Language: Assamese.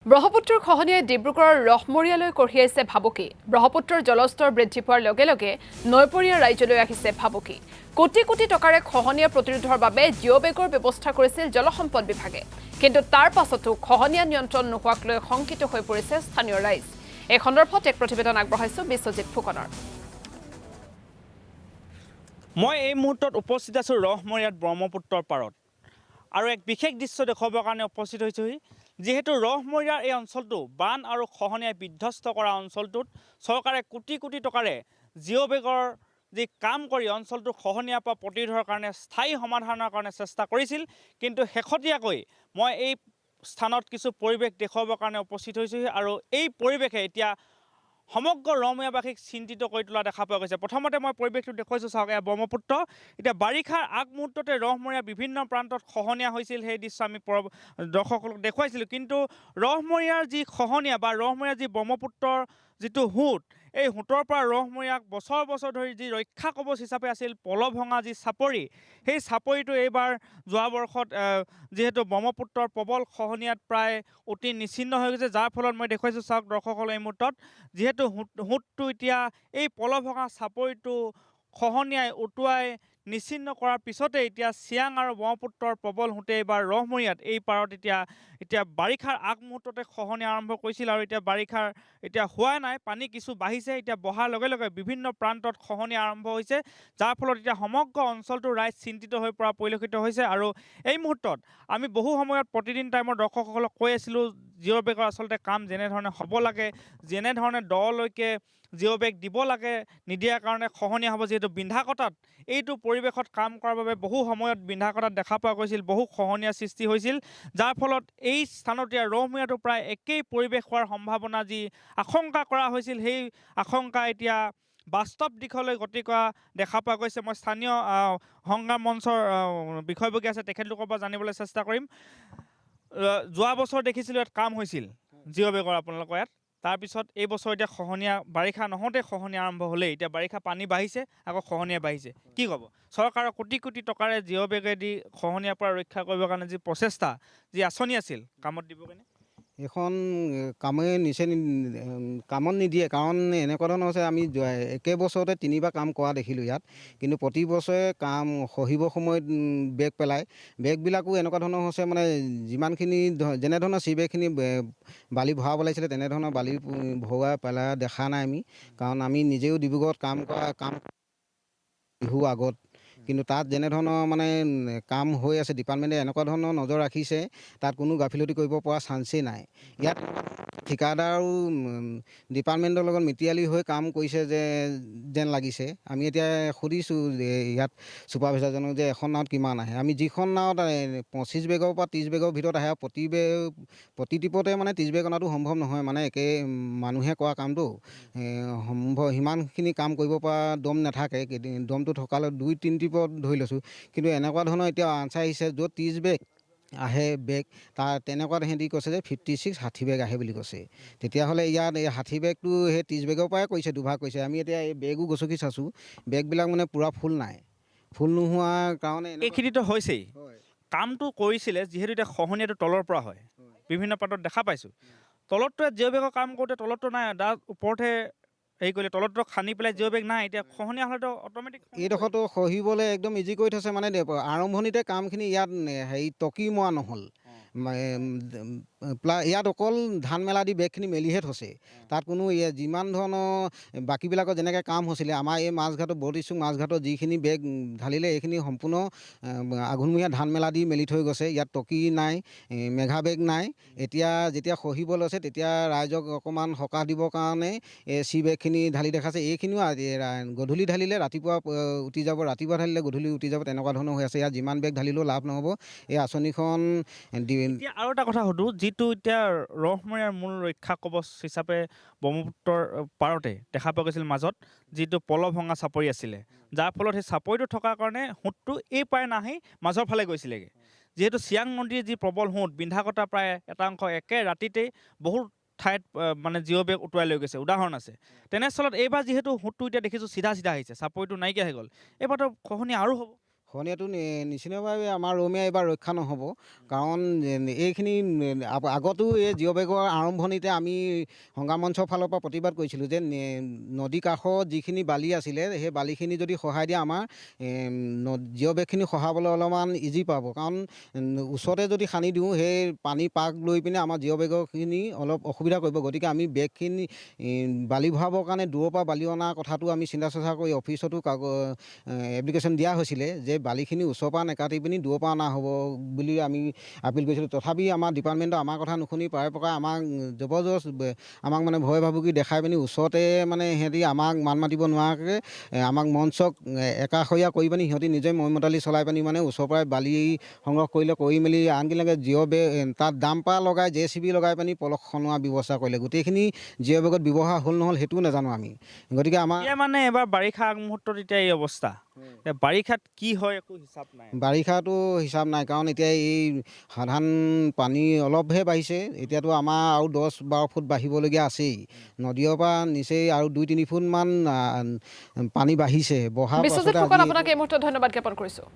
ব্ৰহ্মপুত্ৰৰ খহনীয়াই ডিব্ৰুগড়ৰ ৰহমৰীয়ালৈ কঢ়িয়াইছে ভাবুকি। ব্ৰহ্মপুত্ৰৰ জলস্তৰ বৃদ্ধি পোৱাৰ লগে লগে নৈপৰীয়া ৰাজ্যলৈ আহিছে ভাবুকি। কোটি কোটি টকাৰে খহনীয়া প্ৰতিৰোধৰ বাবে জিঅ'বেগৰ ব্যৱস্থা কৰিছিল জলসম্পদ বিভাগে। কিন্তু তাৰ পাছতো খহনীয়া নিয়ন্ত্ৰণ নোহোৱাক লৈ শংকিত হৈ পৰিছে স্থানীয় ৰাইজ। এই সন্দৰ্ভত এক প্ৰতিবেদন আগবঢ়াইছো বিশ্বজিৎ ফুকনৰ। মই এই মুহূৰ্তত উপস্থিত আছো ৰহমৰীয়াত ব্ৰহ্মপুত্ৰৰ পাৰত আৰু এক বিশেষ দৃশ্য দেখুৱাবৰ কাৰণে উপস্থিত হৈছোহি। যিহেতু ৰহমৰীয়াৰ এই অঞ্চলটো বান আৰু খহনীয়াই বিধ্বস্ত কৰা অঞ্চলটোত চৰকাৰে কোটি কোটি টকাৰে জিঅ'বেগৰ যি কাম কৰি অঞ্চলটোৰ খহনীয়াৰ পৰা প্ৰতিৰোধৰ কাৰণে স্থায়ী সমাধানৰ কাৰণে চেষ্টা কৰিছিল। কিন্তু শেহতীয়াকৈ মই এই স্থানত কিছু পৰিৱেশ দেখুৱাবৰ কাৰণে উপস্থিত হৈছোহি আৰু এই পৰিৱেশে এতিয়া সমগ্ৰ ৰহমৰীয়াবাসীক চিন্তিত কৰি তোলা দেখা পোৱা গৈছে। প্ৰথমতে মই পৰিৱেশটো দেখুৱাইছোঁ, চাওক, এয়া ব্ৰহ্মপুত্ৰ। এতিয়া বাৰিষাৰ আগমুহূৰ্ততে ৰহমৰীয়া বিভিন্ন প্ৰান্তত খহনীয়া হৈছিল, সেই দৃশ্য আমি দৰ্শকসকলক দেখুৱাইছিলোঁ। কিন্তু ৰহমৰীয়াৰ যি খহনীয়া বা ৰহমৰীয়াৰ যি ব্ৰহ্মপুত্ৰৰ যিটো সোঁত, এই সোঁতৰ পৰা ৰহমৰীয়াক বছৰ বছৰ ধৰি যি ৰক্ষা কৱচ হিচাপে আছিল পলভঙা যি চাপৰি, সেই চাপৰিটো এইবাৰ যোৱা বৰ্ষত যিহেতু ব্ৰহ্মপুত্ৰৰ প্ৰবল খহনীয়াত প্ৰায় অতি নিচ্ছিন্ন হৈ গৈছে। যাৰ ফলত মই দেখুৱাইছোঁ, চাওক দৰ্শকসকল, এই মুহূৰ্তত যিহেতু সোঁতটো এতিয়া এই পলভঙা চাপৰিটো খহনীয়াই উটুৱাই নিচ্ছিন্ন কৰাৰ পিছতে এতিয়া চিয়াং আৰু ব্ৰহ্মপুত্ৰৰ প্ৰবল সোঁতে এইবাৰ ৰহমৰীয়াত এই পাৰত এতিয়া বাৰিষাৰ আগমুহূৰ্ততে খহনীয়া আৰম্ভ কৰিছিল আৰু এতিয়া বাৰিষাৰ এতিয়া হোৱা নাই, পানী কিছু বাঢ়িছে। এতিয়া বহাৰ লগে লগে বিভিন্ন প্ৰান্তত খহনীয়া আৰম্ভ হৈছে, যাৰ ফলত এতিয়া সমগ্ৰ অঞ্চলটোৰ ৰাইজ চিন্তিত হৈ পৰা পৰিলক্ষিত হৈছে। আৰু এই মুহূৰ্তত আমি বহু সময়ত প্ৰতিদিন টাইমৰ দৰ্শকসকলক কৈ আছিলোঁ, জিঅ'বেগৰ আচলতে কাম যেনেধৰণে হ'ব লাগে, যেনেধৰণে দলৈকে জিঅ'বেগ দিব লাগে, নিদিয়াৰ কাৰণে খহনীয়া হ'ব। যিহেতু বিন্ধাকটাত এইটো পৰিৱেশত কাম কৰাৰ বাবে বহু সময়ত বিন্ধাকটাত দেখা পোৱা গৈছিল, বহু খহনীয়াৰ সৃষ্টি হৈছিল, যাৰ ফলত এই স্থানত এতিয়া ৰহমৰীয়াটো প্ৰায় একেই পৰিৱেশ হোৱাৰ সম্ভাৱনা যি আশংকা কৰা হৈছিল, সেই আশংকা এতিয়া বাস্তৱ দিশলৈ গতি কৰা দেখা পোৱা গৈছে। মই স্থানীয় সংগ্ৰাম মঞ্চৰ বিষয়ববীয়া আছে, তেখেতলোকৰ পৰা জানিবলৈ চেষ্টা কৰিম। যোৱা বছৰ দেখিছিলোঁ ইয়াত কাম হৈছিল জিঅ'বেগৰ আপোনালোকৰ ইয়াত, তাৰপিছত এই বছৰ এতিয়া খহনীয়া, বাৰিষা নহওঁতে খহনীয়া আৰম্ভ হ'লেই, এতিয়া বাৰিষা পানী বাঢ়িছে, আকৌ খহনীয়া বাঢ়িছে। কি ক'ব? চৰকাৰৰ কোটি কোটি টকাৰে জিঅ'বেগেদি খহনীয়াৰ পৰা ৰক্ষা কৰিবৰ কাৰণে যি প্ৰচেষ্টা, যি আঁচনি আছিল, কামত দিবগৈনে? এইখন কামত নিদিয়ে, কাৰণ এনেকুৱা ধৰণৰ হৈছে, আমি একে বছৰতে 3বাৰ কাম কৰা দেখিলোঁ ইয়াত। কিন্তু প্ৰতি বছৰে কাম খহিবৰ সময়ত বেগ পেলায়। বেগবিলাকো এনেকুৱা ধৰণৰ হৈছে, মানে যিমানখিনি যেনেধৰণৰ চিবেগখিনি বালি ভৰাব লাগিছিলে তেনেধৰণৰ বালি ভৰোৱা পেলাই দেখা নাই আমি। কাৰণ আমি নিজেও ডিব্ৰুগড়ত কাম বিহুৰ আগত, কিন্তু তাত যেনেধৰণৰ মানে কাম হৈ আছে, ডিপাৰ্টমেণ্টে এনেকুৱা ধৰণৰ নজৰ ৰাখিছে, তাত কোনো গাফিলতি কৰিব পৰা চান্সেই নাই। ইয়াত ঠিকাদাৰ আৰু ডিপাৰ্টমেণ্টৰ লগত মিতিৰালি হৈ কাম কৰিছে যেন লাগিছে। আমি এতিয়া সুধিছোঁ ইয়াত ছুপাৰভাইজাৰজনক যে এখন নাৱত কিমান আহে। আমি যিখন নাৱত 25 বেগৰ পৰা 30 বেগৰ ভিতৰত আহে, প্ৰতি ট্ৰিপতে মানে 30 বেগ অনাটো সম্ভৱ নহয়, মানে একে মানুহে কৰা কামটো সম্ভৱ, সিমানখিনি কাম কৰিব পৰা দম নাথাকে। দমটো থকালৈ 2-3 ট্ৰিপত ধৰি লৈছোঁ। কিন্তু এনেকুৱা ধৰণৰ এতিয়া আনচাৰ আহিছে, য'ত 30 বেগ আহে বেগ, তাৰ তেনেকুৱাত সিহঁতি কৈছে যে 56-60 বেগ আহে বুলি কৈছে। তেতিয়াহ'লে ইয়াত এই 60 বেগটো সেই 30 বেগৰ পৰাই কৰিছে, দুভাগ কৰিছে। আমি এতিয়া এই বেগো গছকি চাইছোঁ, বেগবিলাক মানে পূৰা ফুল নাই। ফুল নোহোৱাৰ কাৰণে এইখিনিতো হৈছেই, কামটো কৰিছিলে। যিহেতু এতিয়া খহনীয়াটো তলৰ পৰা হয়, বিভিন্ন পাতত দেখা পাইছোঁ। তলতটো জিঅ'বেগৰ কাম কৰোঁতে তলতটো নাই, তাৰ ওপৰতহে হেৰি কৰিলে, তলতটো খান্দি পেলাই জিঅ'বেগ নাই। এতিয়া খহনীয়া হ'লেতো অট'মেটিক এইডোখৰটো খহিবলৈ একদম ইজি কৰি থৈছে। মানে আৰম্ভণিতে কামখিনি ইয়াত টকি মৰা নহ'ল। ইয়াত অকল ধান মেলা দি বেগখিনি মেলিহে থৈছে। তাত কোনো যিমান ধৰণৰ বাকীবিলাকৰ যেনেকৈ কাম হৈছিলে, আমাৰ এই মাজঘাটৰ বৰদিছুক মাজঘাটৰ যিখিনি বেগ ঢালিলে, এইখিনি সম্পূৰ্ণ আঘোণমহীয়া ধান মেলা দি মেলি থৈ গৈছে। ইয়াত টকি নাই, মেঘা বেগ নাই। এতিয়া যেতিয়া খহিব লৈছে, তেতিয়া ৰাইজক অকণমান সকাহ দিবৰ কাৰণে চি বেগখিনি ঢালি দেখাইছে। এইখিনিও গধূলি ঢালিলে ৰাতিপুৱা উঠি যাব, ৰাতিপুৱা ঢালিলে গধূলি উঠি যাব, তেনেকুৱা ধৰণৰ হৈ আছে। ইয়াত যিমান বেগ ঢালিলেও লাভ নহ'ব। এই আঁচনিখন এতিয়া আৰু এটা কথা সুধোঁ, যিটো এতিয়া ৰহমৰীয়াৰ মূল ৰক্ষা কৱচ হিচাপে ব্ৰহ্মপুত্ৰৰ পাৰতে দেখা পোৱা গৈছিল মাজত যিটো পলভঙা চাপৰি আছিলে, যাৰ ফলত সেই চাপৰিটো থকাৰ কাৰণে সোঁতটো এই পাৰে নাহি মাজৰ ফালে গৈছিলেগৈ। যিহেতু চিয়াং নদীৰ যি প্ৰবল সোঁত, বিন্ধাকটা প্ৰায় এটা অংশ একে ৰাতিতেই বহুত ঠাইত মানে জিঅ'বেগ উটুৱাই লৈ গৈছে, উদাহৰণ আছে। তেনেস্থলত এইবাৰ যিহেতু সোঁতটো এতিয়া দেখিছোঁ চিধা চিধা আহিছে, চাপৰিটো নাইকিয়া হৈ গ'ল, এইবাৰতো খহনীয়া আৰু হ'ব। খহনীয়াটো নিশ্চিতভাৱে আমাৰ ৰমীয়া এইবাৰ ৰক্ষা নহ'ব, কাৰণ এইখিনি আগতো এই জিঅ' বেগৰ আৰম্ভণিতে আমি সংগ্ৰাম মঞ্চৰ ফালৰ পৰা প্ৰতিবাদ কৰিছিলোঁ যে নদী কাষত যিখিনি বালি আছিলে সেই বালিখিনি যদি সহায় দিয়ে আমাৰ জিঅ' বেগখিনি খহাবলৈ অলপমান ইজি পাব, কাৰণ ওচৰতে যদি খান্দি দিওঁ সেই পানী পাক লৈ পিনে আমাৰ জিঅ' বেগৰখিনি অলপ অসুবিধা কৰিব। গতিকে আমি বেগখিনি বালি ভৰাবৰ কাৰণে দূৰৰ পৰা বালি অনা কথাটো আমি চিন্তা চৰ্চা কৰি অফিচতো এপ্লিকেশ্যন দিয়া হৈছিলে যে বালিখিনি ওচৰৰ পৰা নেকাটি পিনি দূৰৰ পৰা অনা হ'ব বুলি আমি আপিল কৰিছিলোঁ। তথাপি আমাৰ ডিপাৰ্টমেণ্টে আমাৰ কথা নুশুনি প্ৰায় প্ৰকাৰে আমাক জবৰদস্ত আমাক মানে ভয় ভাবুকি দেখাই পিনি ওচৰতে মানে সিহঁতি আমাক মান মাতিব নোৱাৰাকৈ আমাক মঞ্চক একাষৰীয়া কৰি পিনি সিহঁতি নিজে মৈমতালি চলাই পিনি মানে ওচৰৰ পৰাই বালি সংগ্ৰহ কৰি মেলি আনকিলৈকে জিঅ' বেগ তাত ডাম্পাৰ লগাই JCB লগাই পিনি পলস খনোৱাৰ ব্যৱস্থা কৰিলে। গোটেইখিনি জিঅ' বেগত ব্যৱহাৰ হ'ল নহ'ল সেইটোও নাজানো আমি। গতিকে আমাৰ মানে এবাৰ বাৰিষা আগমুহূৰ্তত এতিয়া এই অৱস্থা, বাৰিষাত কি হয় একো হিচাপ নাই। বাৰিষাটো হিচাপ নাই, কাৰণ এতিয়া এই সাধাৰণ পানী অলপহে বাঢ়িছে, এতিয়াতো আমাৰ আৰু 10-12 ফুট বাঢ়িবলগীয়া আছেই। নদীৰ পৰা নিচেই আৰু 2-3 ফুটমান পানী বাঢ়িছে। বহাৰ বিশ্বজিৎ পাছতে ফুকন আজি আপোনাক এই মুহূৰ্তত ধন্যবাদ জ্ঞাপন কৰিছোঁ।